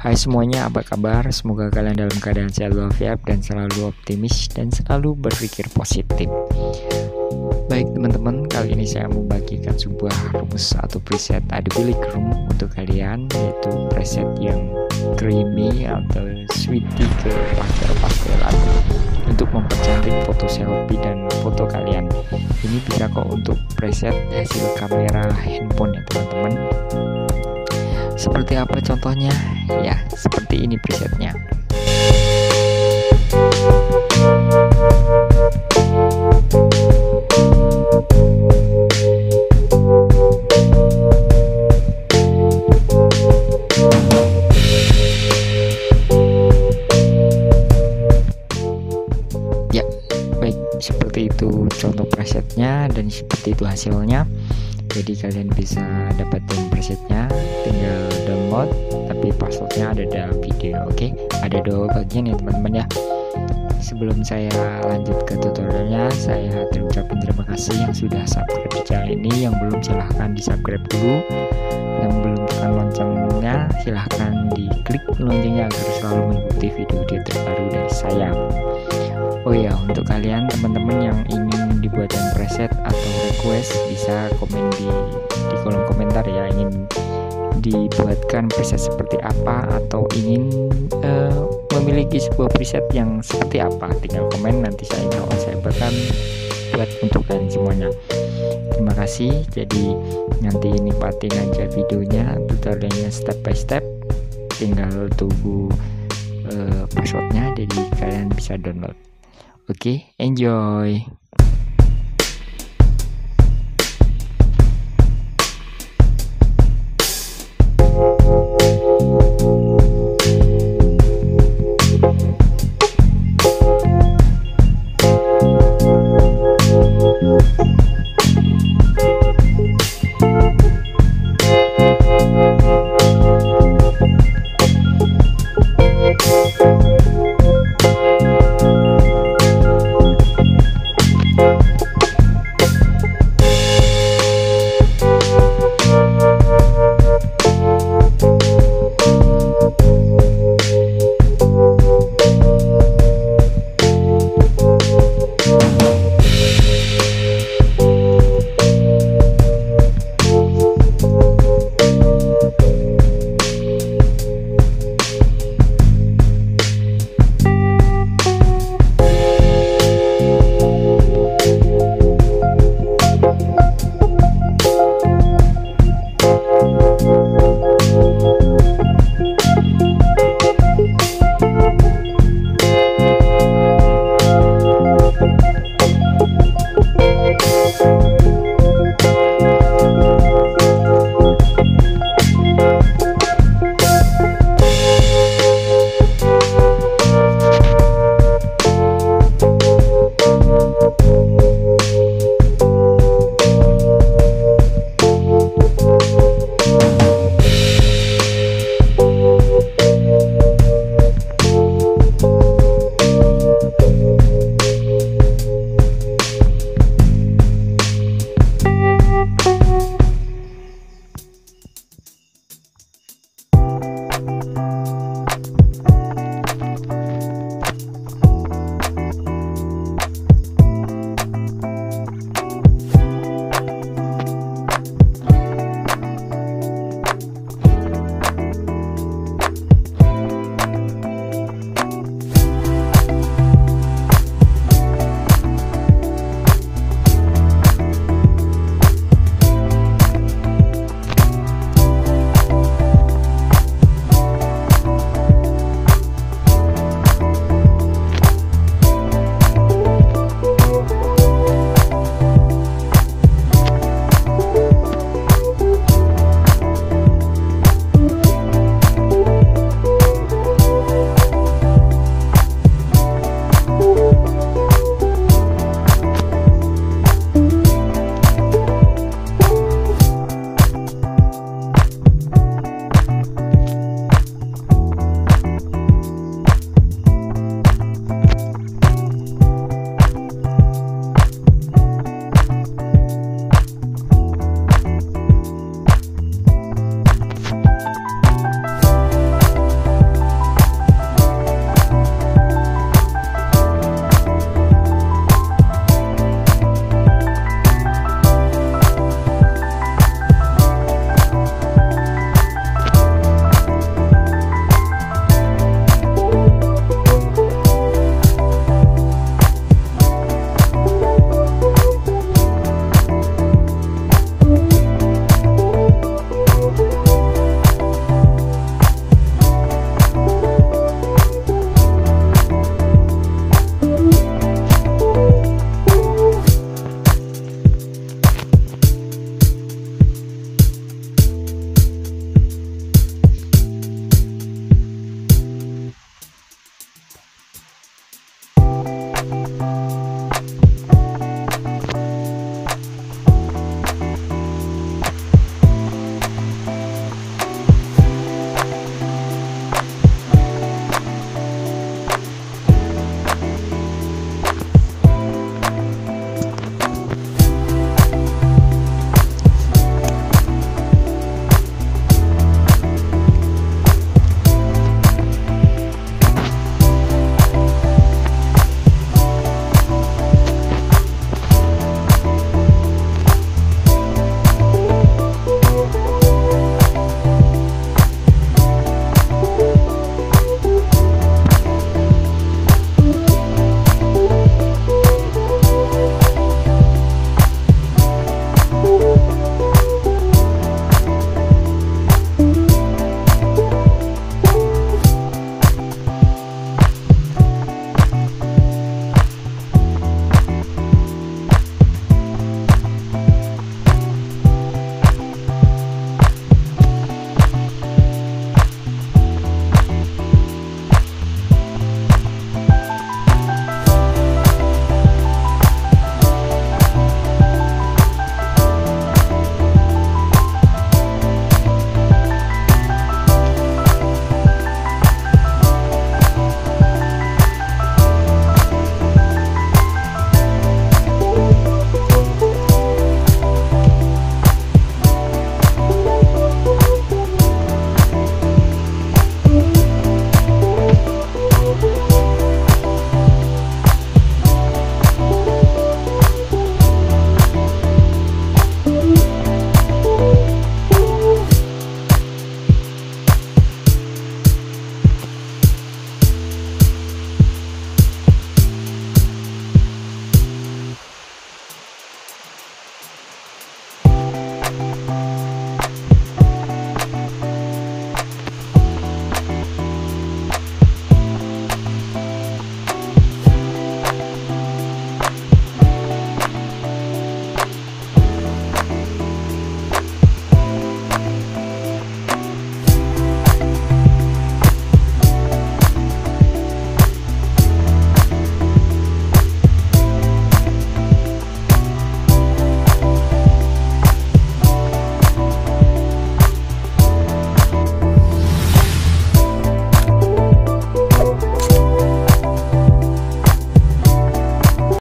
Hai semuanya, apa kabar? Semoga kalian dalam keadaan sehat walafiat dan selalu optimis dan selalu berpikir positif. Baik teman-teman, kali ini saya mau bagikan sebuah rumus atau preset ADOBE Lightroom untuk kalian, yaitu preset yang creamy atau sweetie ke pastelan untuk mempercantik foto selfie dan foto kalian. Ini bisa kok untuk preset hasil kamera handphone ya teman-teman. Seperti apa contohnya? Ya, seperti ini presetnya. Ya, baik, seperti itu contoh presetnya dan seperti itu hasilnya. Jadi kalian bisa dapetin presetnya, tinggal download, tapi passwordnya ada dalam video. Oke, ada 2 bagian ya teman-teman ya. Sebelum saya lanjut ke tutorialnya, saya ucapin terima kasih yang sudah subscribe di channel ini. Yang belum silahkan di subscribe dulu, yang belum tekan loncengnya silahkan diklik loncengnya agar selalu mengikuti video-video terbaru dari saya. Oh ya, untuk kalian teman-teman yang ingin dibuatkan preset atau request, bisa komen di kolom komentar ya, ingin dibuatkan preset seperti apa atau ingin memiliki sebuah preset yang seperti apa, tinggal komen, nanti saya bakal buat untuk kalian semuanya. Terima kasih. Jadi nanti nikmatin aja videonya, tutorialnya step by step, tinggal tunggu passwordnya, jadi kalian bisa download. Oke, enjoy.